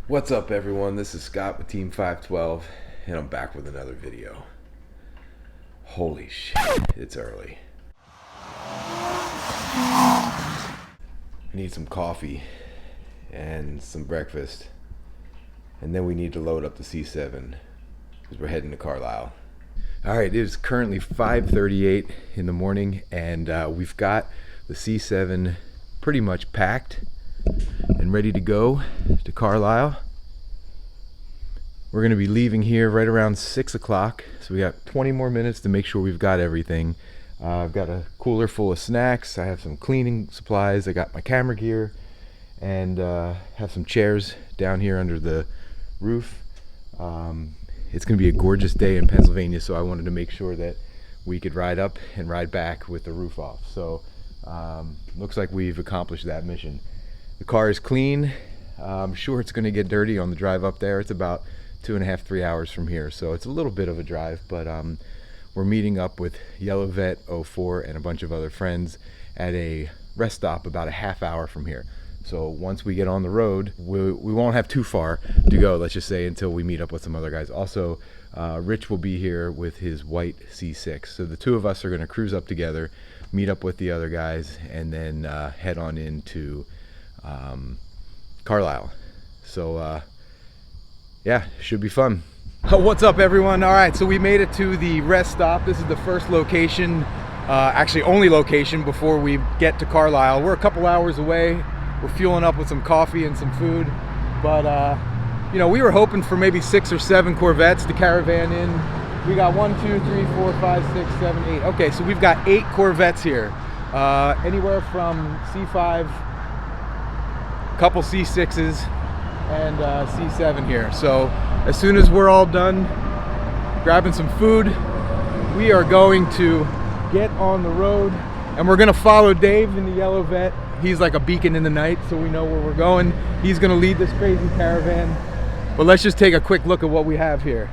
What's up everyone, this is Scott with Team 512 and I'm back with another video. Holy shit, it's early. I need some coffee and some breakfast, and then we need to load up the C7 because we're heading to Carlisle. Alright, it is currently 5:38 in the morning and we've got the C7 pretty much packed and ready to go to Carlisle. We're going to be leaving here right around 6 o'clock, so we got 20 more minutes to make sure we've got everything. I've got a cooler full of snacks, I have some cleaning supplies, I got my camera gear, and have some chairs down here under the roof. It's going to be a gorgeous day in Pennsylvania, so I wanted to make sure that we could ride up and ride back with the roof off. So looks like we've accomplished that mission. The car is clean. I'm sure it's going to get dirty on the drive up there. It's about 2.5–3 hours from here, so it's a little bit of a drive, but we're meeting up with Yellow Vet 04 and a bunch of other friends at a rest stop about a half hour from here. So once we get on the road, we won't have too far to go, let's just say, until we meet up with some other guys. Also, Rich will be here with his white C6, so the two of us are going to cruise up together, meet up with the other guys, and then head on into Carlisle. So yeah, should be fun. What's up everyone? All right, so we made it to the rest stop. This is the first location, actually only location before we get to Carlisle. We're a couple hours away. We're fueling up with some coffee and some food, but you know, we were hoping for maybe 6 or 7 Corvettes to caravan in. We got 1, 2, 3, 4, 5, 6, 7, 8. Okay, so we've got 8 Corvettes here, anywhere from C5, couple C6s, and C7 here. So as soon as we're all done grabbing some food, we are going to get on the road, and we're gonna follow Dave in the Yellow Vet. He's like a beacon in the night, so we know where we're going. He's gonna lead this crazy caravan, but let's just take a quick look at what we have here.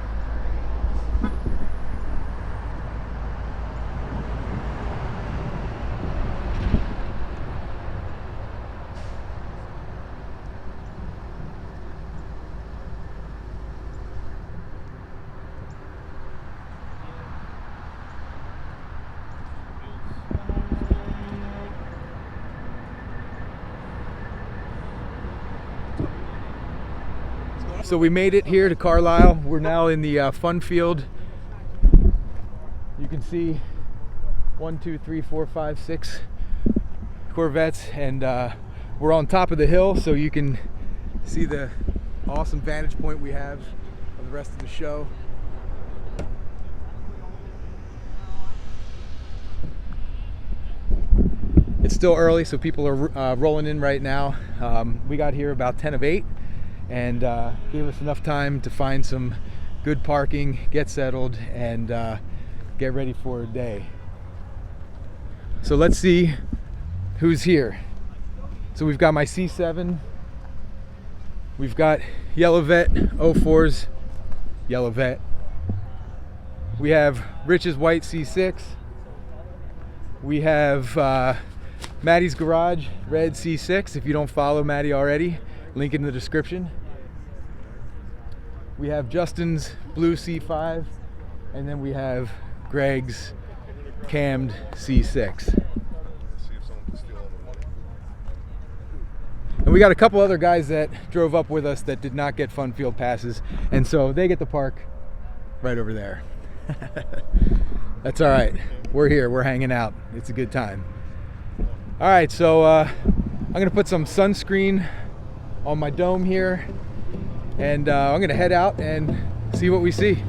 So we made it here to Carlisle. We're now in the fun field. You can see 1, 2, 3, 4, 5, 6 Corvettes, and we're on top of the hill, so you can see the awesome vantage point we have of the rest of the show. It's still early, so people are rolling in right now. We got here about 10 of 8. And gave us enough time to find some good parking, get settled, and get ready for a day. So let's see who's here. So we've got my C7, we've got Yellow Vet 04's Yellow Vet, we have Rich's white C6, we have Maddie's Garage red C6. If you don't follow Maddie already, link in the description. We have Justin's blue C5, and then we have Greg's cammed C6. And we got a couple other guys that drove up with us that did not get fun field passes, and so they get to park right over there. That's all right. We're here, we're hanging out. It's a good time. All right, so I'm gonna put some sunscreen on my dome here, and I'm gonna head out and see what we see.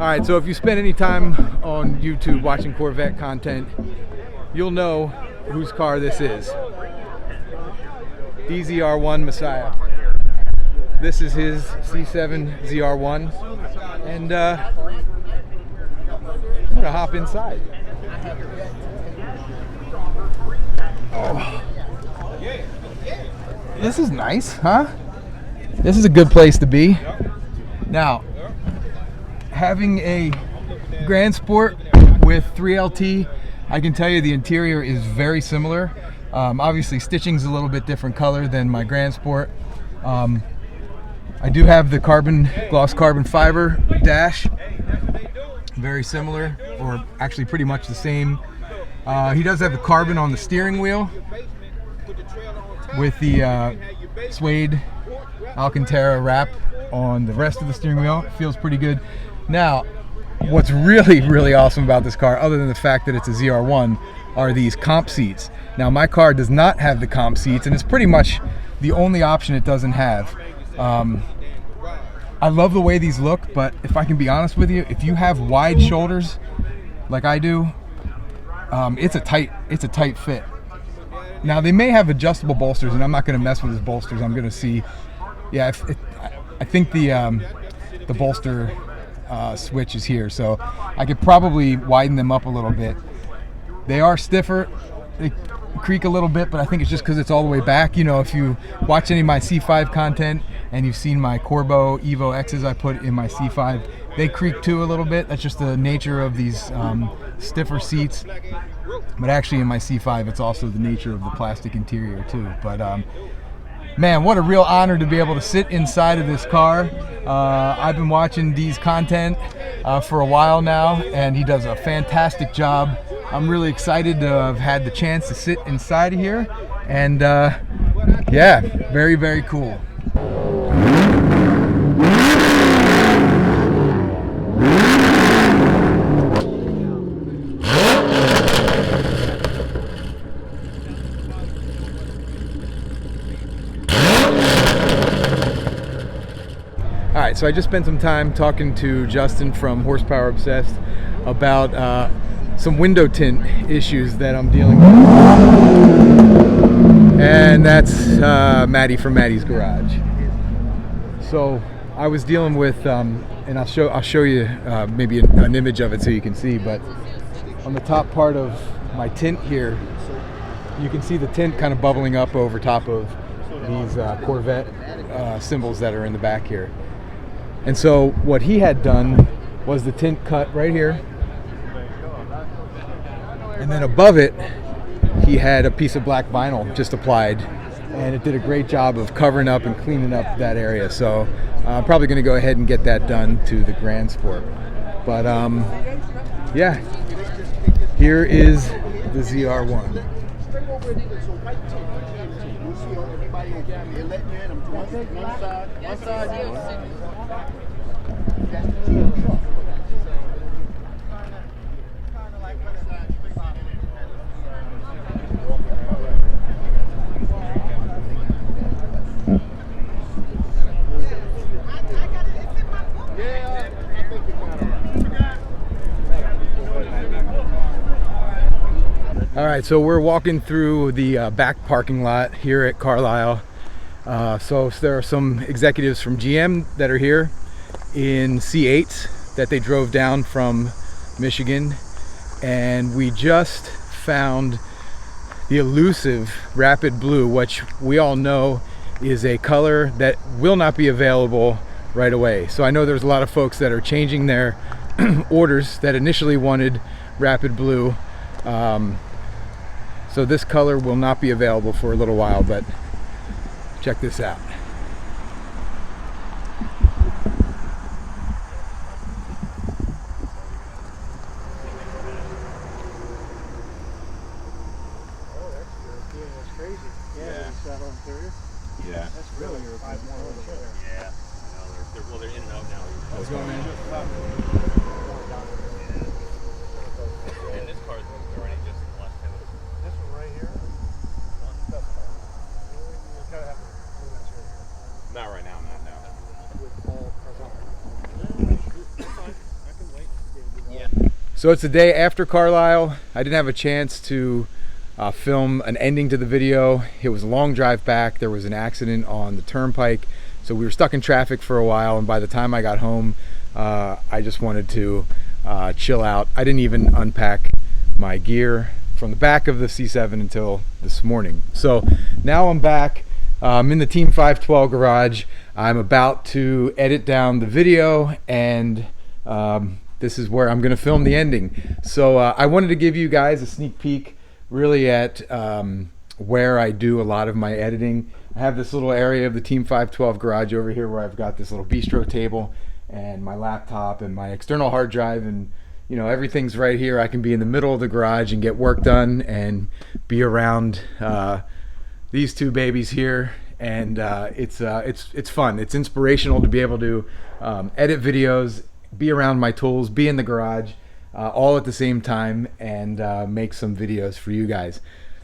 All right, so if you spend any time on YouTube watching Corvette content, you'll know whose car this is. ZR-1 Messiah. This is his C7 ZR-1, and I'm gonna hop inside. Oh. This is nice, huh? This is a good place to be. Now, having a Grand Sport with 3LT, I can tell you the interior is very similar. Obviously, stitching's a little bit different color than my Grand Sport. I do have the gloss carbon fiber dash, very similar, or actually pretty much the same. He does have the carbon on the steering wheel with the suede Alcantara wrap on the rest of the steering wheel. It feels pretty good. Now, what's really awesome about this car, other than the fact that it's a ZR-1, are these comp seats. Now, my car does not have the comp seats, and it's pretty much the only option it doesn't have. I love the way these look, but if I can be honest with you, if you have wide shoulders like I do, it's a tight fit. Now, they may have adjustable bolsters, and I'm not going to mess with his bolsters. I'm going to see. Yeah, I think the bolster switch is here, so I could probably widen them up a little bit. They are stiffer. They creak a little bit, but I think it's just because it's all the way back. You know, if you watch any of my C5 content and you've seen my Corbeau Evo X's I put in my C5, they creak too a little bit. That's just the nature of these stiffer seats. But actually in my C5, it's also the nature of the plastic interior too. But man, what a real honor to be able to sit inside of this car. I've been watching Dee's content for a while now, and he does a fantastic job. I'm really excited to have had the chance to sit inside of here, and yeah, very cool. All right, so I just spent some time talking to Justin from Horsepower Obsessed about some window tint issues that I'm dealing with. And that's Maddie from Maddie's Garage. So I was dealing with, and I'll show you maybe an image of it so you can see, but on the top part of my tint here, you can see the tint kind of bubbling up over top of these Corvette symbols that are in the back here. And so what he had done was the tint cut right here, and then above it he had a piece of black vinyl just applied, and it did a great job of covering up and cleaning up that area. So I'm probably going to go ahead and get that done to the Grand Sport. But yeah, here is the ZR-1. All right, so we're walking through the back parking lot here at Carlisle. So there are some executives from GM that are here in C8s that they drove down from Michigan, and we just found the elusive Rapid Blue, which we all know is a color that will not be available right away. So I know there's a lot of folks that are changing their orders that initially wanted Rapid Blue. So this color will not be available for a little while, but check this out. Yeah. That's really your 5 more over. Yeah. Well, they're in and out now. How's it going, man? And this car's already just in the last 10 minutes. This one right here? That's fine. You kind of have to move that right here. Not right now, not now. With all cars on. It's fine. I can wait. So it's the day after Carlisle. I didn't have a chance to film an ending to the video. It was a long drive back. There was an accident on the turnpike, so we were stuck in traffic for a while, and by the time I got home, I just wanted to chill out. I didn't even unpack my gear from the back of the C7 until this morning. So now I'm back. I'm in the Team 512 garage. I'm about to edit down the video, and this is where I'm going to film the ending. So I wanted to give you guys a sneak peek really at where I do a lot of my editing. I have this little area of the Team 512 garage over here where I've got this little bistro table and my laptop and my external hard drive, and you know, everything's right here. I can be in the middle of the garage and get work done and be around these two babies here, and it's fun. It's inspirational to be able to edit videos, be around my tools, be in the garage, all at the same time, and make some videos for you guys.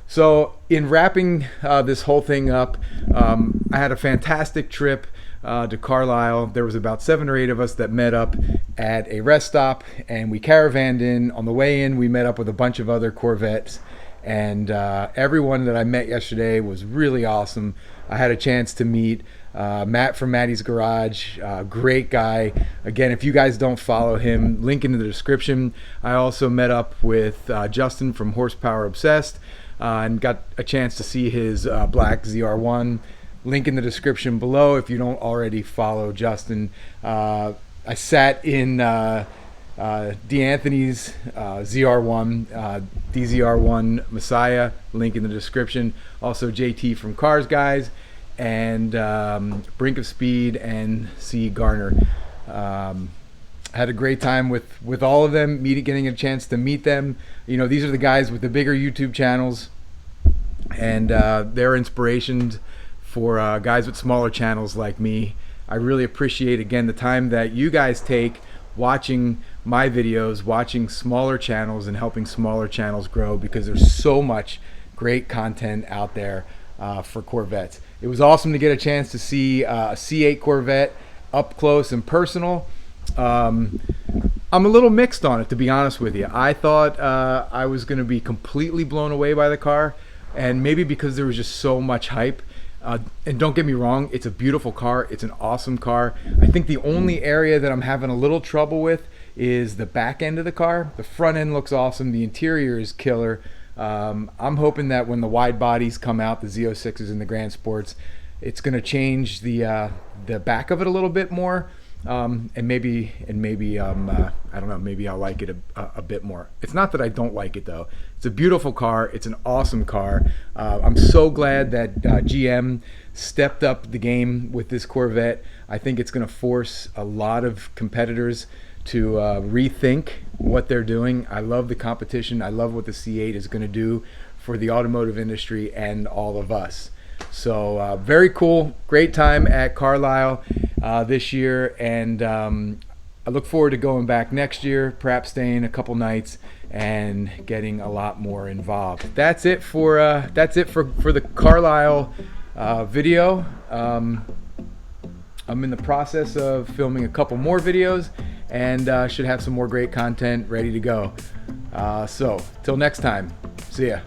So in wrapping this whole thing up, I had a fantastic trip to Carlisle. There was about 7 or 8 of us that met up at a rest stop, and we caravanned in. On the way in, we met up with a bunch of other Corvettes, and everyone that I met yesterday was really awesome. I had a chance to meet Matt from Matty's Garage, great guy. Again, if you guys don't follow him, link in the description. I also met up with Justin from Horsepower Obsessed, and got a chance to see his black ZR-1. Link in the description below if you don't already follow Justin. I sat in D'Anthony's ZR-1, DZR-1 Messiah, link in the description. Also JT from Cars Guys, and Brink of Speed and C. Garner. Had a great time with all of them, getting a chance to meet them. You know, these are the guys with the bigger YouTube channels, and they're inspirations for guys with smaller channels like me. I really appreciate, again, the time that you guys take watching my videos, watching smaller channels, and helping smaller channels grow, because there's so much great content out there for Corvettes. It was awesome to get a chance to see a C8 Corvette up close and personal. I'm a little mixed on it, to be honest with you. I thought I was going to be completely blown away by the car, and maybe because there was just so much hype. And don't get me wrong, it's a beautiful car. It's an awesome car. I think the only area that I'm having a little trouble with is the back end of the car. The front end looks awesome. The interior is killer. I'm hoping that when the wide bodies come out, the Z06s and the Grand Sports, it's going to change the back of it a little bit more. And maybe I don't know, maybe I'll like it a bit more. It's not that I don't like it though. It's a beautiful car. It's an awesome car. I'm so glad that GM stepped up the game with this Corvette. I think it's going to force a lot of competitors to rethink what they're doing. I love the competition. I love what the C8 is going to do for the automotive industry and all of us. So very cool, great time at Carlisle this year, and I look forward to going back next year, perhaps staying a couple nights and getting a lot more involved. That's it for the Carlisle video. I'm in the process of filming a couple more videos, and should have some more great content ready to go. So till next time, see ya.